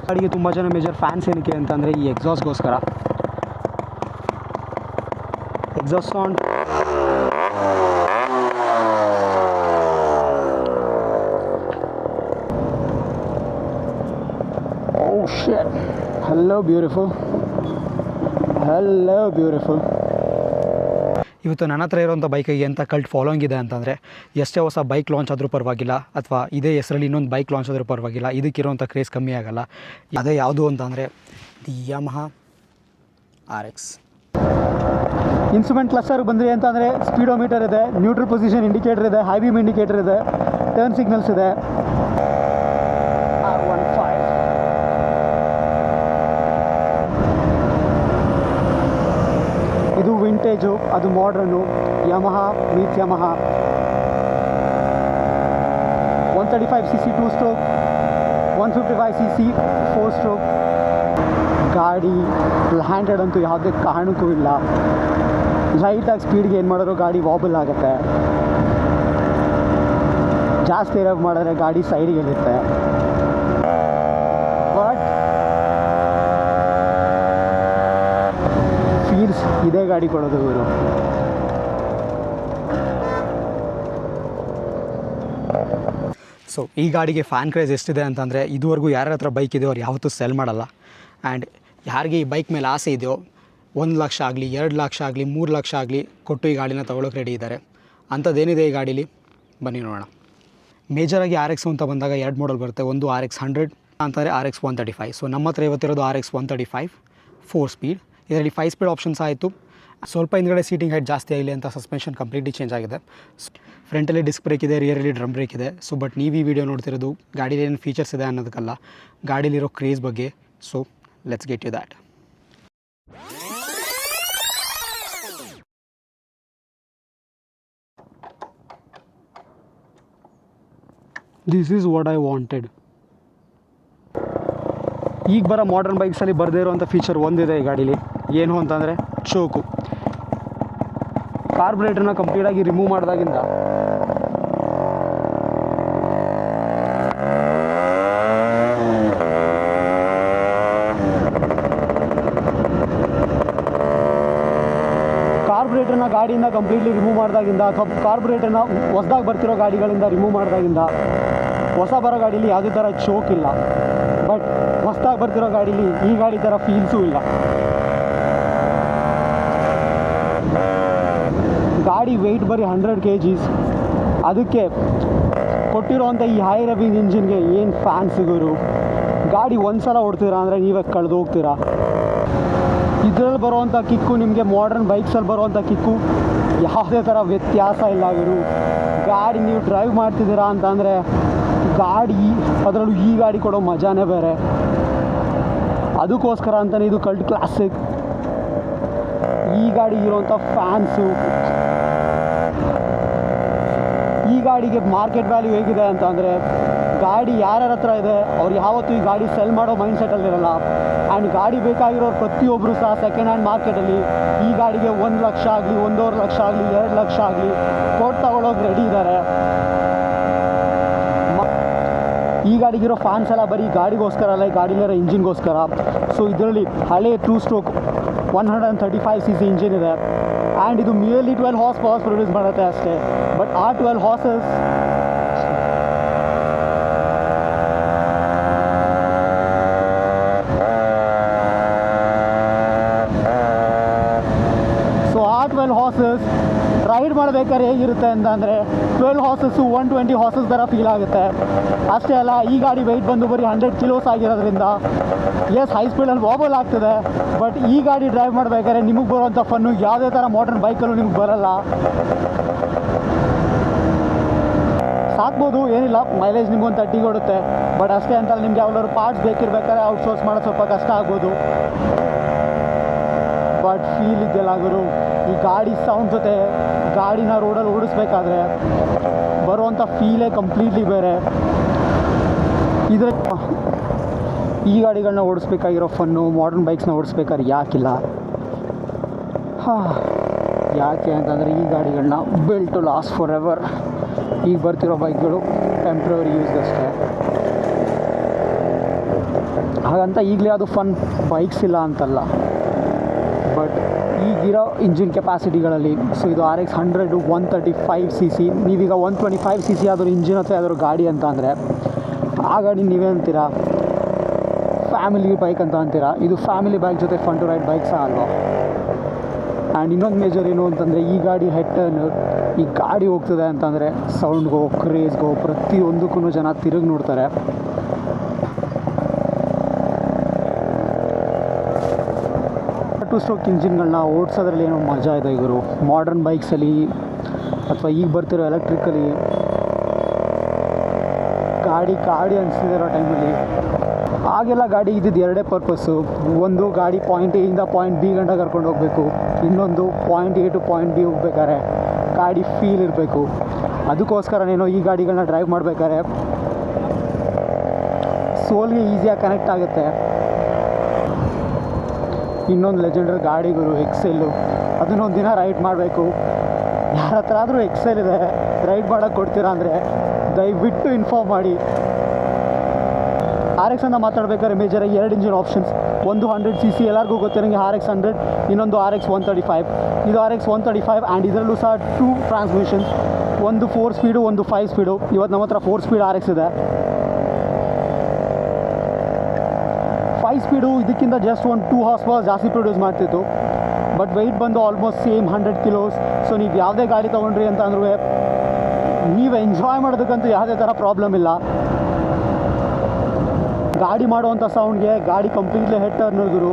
ಗಾಡಿಗೆ ತುಂಬ ಜನ ಮೇಜರ್ ಫ್ಯಾನ್ಸ್ ಏನಕ್ಕೆ ಅಂತಂದರೆ ಈ ಎಕ್ಸಾಸ್ಟ್ಗೋಸ್ಕರ. Exhaust sound oh shit. Hello beautiful, hello beautiful. ಇವತ್ತು ನನ್ನ ಹತ್ರ ಇರೋಂಥ ಬೈಕಿಗೆ ಎಂಥ ಕಲ್ಟ್ ಫಾಲೋಯಿಂಗ್ ಇದೆ ಅಂತಂದರೆ, ಎಷ್ಟೇ ಹೊಸ ಬೈಕ್ ಲಾಂಚ್ ಆದರೂ ಪರವಾಗಿಲ್ಲ ಅಥವಾ ಇದೇ ಹೆಸರಲ್ಲಿ ಇನ್ನೊಂದು ಬೈಕ್ ಲಾಂಚ್ ಆದರೂ ಪರವಾಗಿಲ್ಲ, ಇದಕ್ಕಿರೋಂಥ ಕ್ರೇಜ್ ಕಮ್ಮಿ ಆಗೋಲ್ಲ. ಅದೇ ಯಾವುದು ಅಂತಂದರೆ the Yamaha RX. Instrument cluster ಬಂದ್ರಿ ಅಂತಂದರೆ ಸ್ಪೀಡೋಮೀಟರ್ ಇದೆ, ನ್ಯೂಟ್ರಲ್ ಪೊಸಿಷನ್ ಇಂಡಿಕೇಟರ್ ಇದೆ, ಹೈ ಬೀಮ್ ಇಂಡಿಕೇಟರ್ ಇದೆ, ಟರ್ನ್ ಸಿಗ್ನಲ್ಸ್ ಇದೆ. ಇದು ವಿಂಟೇಜು, ಅದು modern. Yamaha meets Yamaha. 135cc 2 stroke, 155cc 4 stroke. ಗಾಡಿ ಹ್ಯಾಂಡೆಡ್ ಅಂತೂ ಯಾವುದೇ ಕಾರಣಕ್ಕೂ ಇಲ್ಲ. ಲೈಟಾಗಿ ಸ್ಪೀಡ್ಗೆ ಏನು ಮಾಡಿದ್ರು ಗಾಡಿ ವಾಬಲ್ ಆಗುತ್ತೆ, ಜಾಸ್ತಿ ರೇವ್ ಮಾಡಿದ್ರೆ ಗಾಡಿ ಸೈಡಿಗೆ ಇರುತ್ತೆ. ಬಟ್ ಫೀಲ್ಸ್ ಇದೇ ಗಾಡಿ ಕೊಡೋದು ಇವರು. ಸೊ ಈ ಗಾಡಿಗೆ ಫ್ಯಾನ್ ಕ್ರೇಜ್ ಎಷ್ಟಿದೆ ಅಂತಂದರೆ, ಇದುವರೆಗೂ ಯಾರ ಹತ್ರ ಬೈಕ್ ಇದೆಯೋ ಅವ್ರು ಯಾವತ್ತೂ ಸೆಲ್ ಮಾಡಲ್ಲ. ಆ್ಯಂಡ್ ಯಾರಿಗೆ ಈ ಬೈಕ್ ಮೇಲೆ ಆಸೆ ಇದೆಯೋ 1 ಲಕ್ಷ ಆಗಲಿ 2 ಲಕ್ಷ ಆಗಲಿ 3 ಲಕ್ಷ ಆಗಲಿ ಕೊಟ್ಟು ಈ ಗಾಡಿನ ತೊಗೊಳಕ್ಕೆ ರೆಡಿ ಇದ್ದಾರೆ. ಅಂಥದ್ದೇನಿದೆ ಈ ಗಾಡೀಲಿ ಬನ್ನಿ ನೋಡೋಣ. ಮೇಜರಾಗಿ RX ಅಂತ ಬಂದಾಗ 2 ಮಾಡಲ್ ಬರುತ್ತೆ. ಒಂದು RX 100 ಅಂತಂದರೆ RX 135. ಸೊ ನಮ್ಮ ಹತ್ರ ಇವತ್ತಿರೋದು RX 135 4 ಸ್ಪೀಡ್. ಇದರಲ್ಲಿ 5 ಸ್ಪೀಡ್ ಆಪ್ಷನ್ಸ್ ಆಯಿತು. ಸ್ವಲ್ಪ ಹಿಂದ್ಗಡೆ ಸೀಟಿಂಗ್ ಹೈಟ್ ಜಾಸ್ತಿ ಆಗಲಿ ಅಂತ ಸಸ್ಪೆನ್ಷನ್ ಕಂಪ್ಲೀಟ್ಲಿ ಚೇಂಜ್ ಆಗಿದೆ. ಫ್ರಂಟಲ್ಲಿ ಡಿಸ್ಕ್ ಬ್ರೇಕ್ ಇದೆ, ರಿಯರಲ್ಲಿ ಡ್ರಮ್ ಬ್ರೇಕ್ ಇದೆ. ಸೊ ಬಟ್ ನೀವು ಈ ವಿಡಿಯೋ ನೋಡ್ತಿರೋದು ಗಾಡೀಲಿ ಏನು ಫೀಚರ್ಸ್ ಇದೆ ಅನ್ನೋದಕ್ಕಲ್ಲ, ಗಾಡೀಲಿರೋ ಕ್ರೇಜ್ ಬಗ್ಗೆ. So let's get you that. This is what I wanted. ಈಗ ಬರೋ ಮಾಡರ್ನ್ ಬೈಕ್ಸಲ್ಲಿ ಬರದೇ ಇರೋವಂಥ ಫೀಚರ್ ಒಂದಿದೆ ಈ ಗಾಡೀಲಿ. ಏನು ಅಂತಂದರೆ ಚೋಕು. ಕಾರ್ಬೊರೇಟರ್ನ ಕಂಪ್ಲೀಟಾಗಿ ರಿಮೂವ್ ಮಾಡಿದಾಗಿಂದ ಕಾರ್ಬೊರೇಟರ್ನ ಗಾಡಿಯಿಂದ ಕಂಪ್ಲೀಟ್ಲಿ ರಿಮೂವ್ ಮಾಡಿದಾಗಿಂದ, ಕಾರ್ಬೊರೇಟರ್ನ ಹೊಸದಾಗಿ ಬರ್ತಿರೋ ಗಾಡಿಗಳಿಂದ ರಿಮೂವ್ ಮಾಡಿದಾಗಿಂದ ಹೊಸ ಬರೋ ಗಾಡೀಲಿ ಯಾವುದೇ ಥರ ಚೋಕ್ ಇಲ್ಲ. ಬಟ್ ಹೊಸದಾಗಿ ಬರ್ತಿರೋ ಗಾಡೀಲಿ ಈ ಗಾಡಿ ಥರ ಫೀಲ್ಸೂ ಇಲ್ಲ. ಗಾಡಿ ವೆಯ್ಟ್ ಬರೀ 100 kgs. ಅದಕ್ಕೆ ಕೊಟ್ಟಿರೋವಂಥ ಈ ಹೈ ರವಿಂಗ್ ಇಂಜಿನ್ಗೆ ಏನು ಫ್ಯಾನ್ ಸಿಗೋರು. ಗಾಡಿ ಒಂದು ಸಲ ಓಡ್ತೀರಾ ಅಂದರೆ ನೀವೇ ಕಳೆದು ಹೋಗ್ತೀರಾ. ಇದರಲ್ಲಿ ಬರುವಂಥ ಕಿಕ್ಕು ನಿಮಗೆ ಮಾಡರ್ನ್ ಬೈಕ್ಸಲ್ಲಿ ಬರುವಂಥ ಕಿಕ್ಕು ಯಾವುದೇ ಥರ ವ್ಯತ್ಯಾಸ ಇಲ್ಲ ಗುರು. ಗಾಡಿ ನೀವು ಡ್ರೈವ್ ಮಾಡ್ತಿದ್ದೀರಾ ಅಂತಂದರೆ ಗಾಡಿ, ಅದರಲ್ಲೂ ಈ ಗಾಡಿ ಕೊಡೋ ಮಜಾನೇ ಬೇರೆ. ಅದಕ್ಕೋಸ್ಕರ ಅಂತಲೇ ಇದು ಕಲ್ಟ್ ಕ್ಲಾಸಿಕ್. ಈ ಗಾಡಿಗೆ ಇರೋವಂಥ ಫ್ಯಾನ್ಸು, ಈ ಗಾಡಿಗೆ ಮಾರ್ಕೆಟ್ ವ್ಯಾಲ್ಯೂ ಹೇಗಿದೆ ಅಂತಂದರೆ, ಗಾಡಿ ಯಾರ್ಯಾರ ಹತ್ರ ಇದೆ ಅವ್ರು ಯಾವತ್ತೂ ಈ ಗಾಡಿ ಸೆಲ್ ಮಾಡೋ ಮೈಂಡ್ ಸೆಟ್ಟಲ್ಲಿರಲ್ಲ. ಆ್ಯಂಡ್ ಗಾಡಿ ಬೇಕಾಗಿರೋರು ಪ್ರತಿಯೊಬ್ಬರು ಸಹ ಸೆಕೆಂಡ್ ಹ್ಯಾಂಡ್ ಮಾರ್ಕೆಟಲ್ಲಿ ಈ ಗಾಡಿಗೆ 1 ಲಕ್ಷ ಆಗಲಿ 1.5 ಲಕ್ಷ ಆಗಲಿ 2 ಲಕ್ಷ ಆಗಲಿ ಕೊಟ್ಟು ತಗೊಳ್ಳೋಕೆ ರೆಡಿ ಇದ್ದಾರೆ. ಈ ಗಾಡಿಗಿರೋ ಫ್ಯಾನ್ಸ್ ಎಲ್ಲ ಬರೀ ಗಾಡಿಗೋಸ್ಕರ ಅಲ್ಲ, ಈ ಗಾಡಿಲಿರೋ ಇಂಜಿನ್ಗೋಸ್ಕರ. ಸೊ ಇದರಲ್ಲಿ ಹಳೆ 2 ಸ್ಟ್ರೋಕ್ 135cc ಇಂಜಿನ್ ಇದೆ. ಆ್ಯಂಡ್ ಇದು ನಿಯರ್ಲಿ 12 ಹಾರ್ಸ್ ಪವರ್ಸ್ ಪ್ರೊಡ್ಯೂಸ್ ಮಾಡುತ್ತೆ ಅಷ್ಟೇ. ಬಟ್ ಆ 12 ಹಾರ್ಸಸ್ ರೈಡ್ ಮಾಡಬೇಕಾದ್ರೆ ಹೇಗಿರುತ್ತೆ ಅಂತಂದರೆ 12 ಹಾರ್ಸಸ್ಸು 120 ಹಾರ್ಸಸ್ ಥರ ಫೀಲ್ ಆಗುತ್ತೆ. ಅಷ್ಟೇ ಅಲ್ಲ, ಈ ಗಾಡಿ ವೆಯ್ಟ್ ಬಂದು ಬರೀ 100 ಕಿಲೋಸ್ ಆಗಿರೋದ್ರಿಂದ ಎಸ್ ಹೈ ಸ್ಪೀಡಲ್ಲಿ ವಾಬಲ್ ಆಗ್ತದೆ. ಬಟ್ ಈ ಗಾಡಿ ಡ್ರೈವ್ ಮಾಡಬೇಕಾದ್ರೆ ನಿಮಗೆ ಬರುವಂಥ ಫನ್ನು ಯಾವುದೇ ಥರ ಮಾಡರ್ನ್ ಬೈಕಲ್ಲೂ ನಿಮ್ಗೆ ಬರಲ್ಲ. ಸಾಕ್ಬೋದು, ಏನಿಲ್ಲ, ಮೈಲೇಜ್ ನಿಮ್ಗೊಂದು 30 ಕೊಡುತ್ತೆ. ಬಟ್ ಅಷ್ಟೇ ಅಂತಲ್ಲ, ನಿಮ್ಗೆ ಯಾವ್ದಾದ್ರು ಪಾರ್ಟ್ಸ್ ಬೇಕಿರ್ಬೇಕಾದ್ರೆ ಔಟ್ಸೋರ್ಸ್ ಮಾಡೋದು ಸ್ವಲ್ಪ ಕಷ್ಟ ಆಗ್ಬೋದು. ಬಟ್ ಫೀಲ್ ಇದೆಯಲ್ಲ ಗುರು, ಈ ಗಾಡಿ ಸೌಂಡ್ ಜೊತೆ ಗಾಡಿನ ರೋಡಲ್ಲಿ ಓಡಿಸ್ಬೇಕಾದ್ರೆ ಬರುವಂಥ ಫೀಲೇ ಕಂಪ್ಲೀಟ್ಲಿ ಬೇರೆ. ಈ ಗಾಡಿಗಳನ್ನ ಓಡಿಸ್ಬೇಕಾಗಿರೋ ಫನ್ನು ಮಾಡರ್ನ್ ಬೈಕ್ಸ್ನ ಓಡಿಸ್ಬೇಕಾದ್ರೆ ಯಾಕಿಲ್ಲ? ಯಾಕೆ ಅಂತಂದರೆ ಈ ಗಾಡಿಗಳನ್ನ built to last forever. ಈಗ ಬರ್ತಿರೋ ಬೈಕ್ಗಳು ಟೆಂಪ್ರವರಿ ಯೂಸ್ಗಷ್ಟೇ. ಹಾಗಂತ ಈಗಲೇ ಅದು ಫನ್ ಬೈಕ್ಸ್ ಇಲ್ಲ ಅಂತಲ್ಲ, ಬಟ್ ಈಗಿರೋ ಇಂಜಿನ್ ಕೆಪಾಸಿಟಿಗಳಲ್ಲಿ ಸೊ ಇದು RX 100 135 cc, ನೀವೀಗ 125 cc ಆದರೂ ಇಂಜಿನ್ ಅಥವಾ ಯಾವ್ದಾದ್ರು ಗಾಡಿ ಅಂತ ಅಂದರೆ ಆ ಗಾಡಿ ನೀವೇ ಅಂತೀರಾ ಫ್ಯಾಮಿಲಿ ಬೈಕ್ ಅಂತ ಅಂತೀರಾ. ಇದು ಫ್ಯಾಮಿಲಿ ಬೈಕ್ ಜೊತೆ ಫನ್ ಟು ರೈಡ್ ಬೈಕ್ಸ್ ಅಲ್ವಾ. ಆ್ಯಂಡ್ ಇನ್ನೊಂದು ಮೇಜರ್ ಏನು ಅಂತಂದರೆ ಈ ಗಾಡಿ ಹೆಡ್ ಟರ್ನ್, ಈ ಗಾಡಿ ಹೋಗ್ತದೆ ಅಂತಂದರೆ ಸೌಂಡ್ಗೋ ಕ್ರೇಜ್ಗೋ ಪ್ರತಿಯೊಂದಕ್ಕೂ ಜನ ತಿರುಗಿ ನೋಡ್ತಾರೆ. ಟೂ ಸ್ಟ್ರೋಕ್ ಇಂಜಿನ್ಗಳನ್ನ ಓಡಿಸೋದ್ರಲ್ಲಿ ಏನೋ ಮಜಾ ಇದೆ ಇವರು. ಮಾಡರ್ನ್ ಬೈಕ್ಸಲ್ಲಿ ಅಥವಾ ಈಗ ಬರ್ತಿರೋ ಎಲೆಕ್ಟ್ರಿಕಲಿ ಗಾಡಿ ಅನಿಸ್ತಿರೋ ಟೈಮಲ್ಲಿ ಆಗೆಲ್ಲ ಗಾಡಿ ಇದ್ದಿದ್ದು ಎರಡೇ ಪರ್ಪಸ್ಸು. ಒಂದು ಗಾಡಿ ಪಾಯಿಂಟ್ ಎ ಇಂದ ಪಾಯಿಂಟ್ ಬಿ ಗಂಟ ಕರ್ಕೊಂಡು ಹೋಗಬೇಕು, ಇನ್ನೊಂದು point A to point B ಹೋಗ್ಬೇಕಾದ್ರೆ ಗಾಡಿ ಫೀಲ್ ಇರಬೇಕು. ಅದಕ್ಕೋಸ್ಕರನೇನೋ ಈ ಗಾಡಿಗಳನ್ನ ಡ್ರೈವ್ ಮಾಡಬೇಕಾದ್ರೆ ಸೋಲ್ಗೆ ಈಸಿಯಾಗಿ ಕನೆಕ್ಟ್ ಆಗುತ್ತೆ. ಇನ್ನೊಂದು ಲೆಜೆಂಡರ್ ಗಾಡಿಗಳು ಎಕ್ಸೆಲ್ಲು, ಅದನ್ನೊಂದು ದಿನ ರೈಡ್ ಮಾಡಬೇಕು. ಯಾರ ಹತ್ರ ಆದರೂ ಎಕ್ಸೆಲ್ ಇದೆ ರೈಡ್ ಮಾಡೋಕ್ಕೆ ಕೊಡ್ತೀರಾ ಅಂದರೆ ದಯವಿಟ್ಟು ಇನ್ಫಾರ್ಮ್ ಮಾಡಿ. RX ಅಂತ ಮಾತಾಡ್ಬೇಕಾದ್ರೆ ಮೇಜರಾಗಿ 2 ಇಂಜಿನ್ ಆಪ್ಷನ್ಸ್, ಒಂದು 100 cc ಎಲ್ಲರಿಗೂ ಗೊತ್ತಿರೋಂಗೆ RX 100, ಇನ್ನೊಂದು RX 135. ಇದು RX 135 ಆ್ಯಂಡ್ ಇದರಲ್ಲೂ ಸಹ 2 ಟ್ರಾನ್ಸ್ಮಿಷನ್ಸ್, ಒಂದು 4 ಸ್ಪೀಡು ಒಂದು 5 ಸ್ಪೀಡು. ಇವತ್ತು ನಮ್ಮ ಹತ್ರ 4 ಸ್ಪೀಡ್ RX ಇದೆ. 5 ಸ್ಪೀಡು ಇದಕ್ಕಿಂತ ಜಸ್ಟ್ ಒಂದು 2 ಹಾರ್ಸ್ ಪವರ್ ಜಾಸ್ತಿ ಪ್ರೊಡ್ಯೂಸ್ ಮಾಡ್ತಿತ್ತು, ಬಟ್ ವೆಯ್ಟ್ ಬಂದು ಆಲ್ಮೋಸ್ಟ್ ಸೇಮ್ 100 ಕಿಲೋಸ್. ಸೊ ನೀವು ಯಾವುದೇ ಗಾಡಿ ತೊಗೊಂಡ್ರಿ ಅಂತ ಅಂದ್ರೂ ನೀವು ಎಂಜಾಯ್ ಮಾಡೋದಕ್ಕಂತೂ ಯಾವುದೇ ಥರ ಪ್ರಾಬ್ಲಮ್ ಇಲ್ಲ. ಗಾಡಿ ಮಾಡುವಂಥ ಸೌಂಡ್ಗೆ ಗಾಡಿ ಕಂಪ್ಲೀಟ್ಲಿ ಹೆಡ್ ಟರ್ನರ್ಗಳು,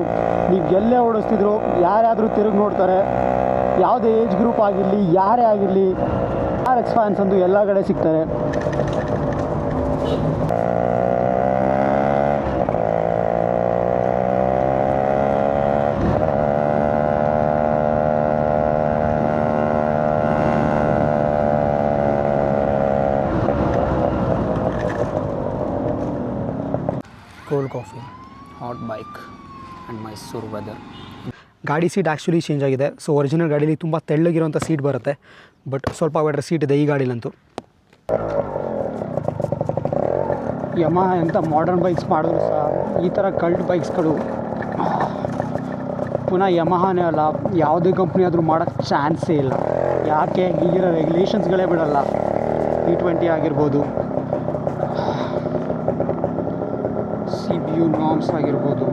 ನೀವು ಎಲ್ಲೇ ಓಡಿಸ್ತಿದ್ರು ಯಾರಾದರೂ ತಿರುಗಿ ನೋಡ್ತಾರೆ. ಯಾವುದೇ ಏಜ್ ಗ್ರೂಪ್ ಆಗಿರಲಿ ಯಾರೇ ಆಗಿರಲಿ RX ಫ್ಯಾನ್ಸ್ ಅಂತೂ ಎಲ್ಲ ಕಡೆ ಸಿಗ್ತಾರೆ. Cold coffee, hot bike and Mysuru weather. ಗಾಡಿ ಸೀಟ್ ಆ್ಯಕ್ಚುಲಿ ಚೇಂಜ್ ಆಗಿದೆ. ಸೊ ಒರಿಜಿನಲ್ ಗಾಡೀಲಿ ತುಂಬ ತೆಳ್ಳಗಿರೋಂಥ ಸೀಟ್ ಬರುತ್ತೆ, ಬಟ್ ಸ್ವಲ್ಪ ಬೆಟರ್ ಸೀಟ್ ಇದೆ ಈ ಗಾಡೀಲಂತೂ. ಯಮಹ ಎಂಥ ಮಾಡರ್ನ್ ಬೈಕ್ಸ್ ಮಾಡಿದ್ರು ಸಹ ಈ ಥರ ಕಲ್ಟ್ ಬೈಕ್ಸ್ಗಳು ಪುನಃ ಯಮಹನೇ ಅಲ್ಲ, ಯಾವುದೇ ಕಂಪ್ನಿ ಆದರೂ ಮಾಡೋಕ್ಕೆ ಚಾನ್ಸೇ ಇಲ್ಲ. ಯಾಕೆ, ಈಗಿರೋ ರೆಗ್ಯುಲೇಷನ್ಸ್ಗಳೇ ಬಿಡಲ್ಲ. E20 ಆಗಿರ್ಬೋದು, CBU ನಾರ್ಮ್ಸ್ ಆಗಿರ್ಬೋದು,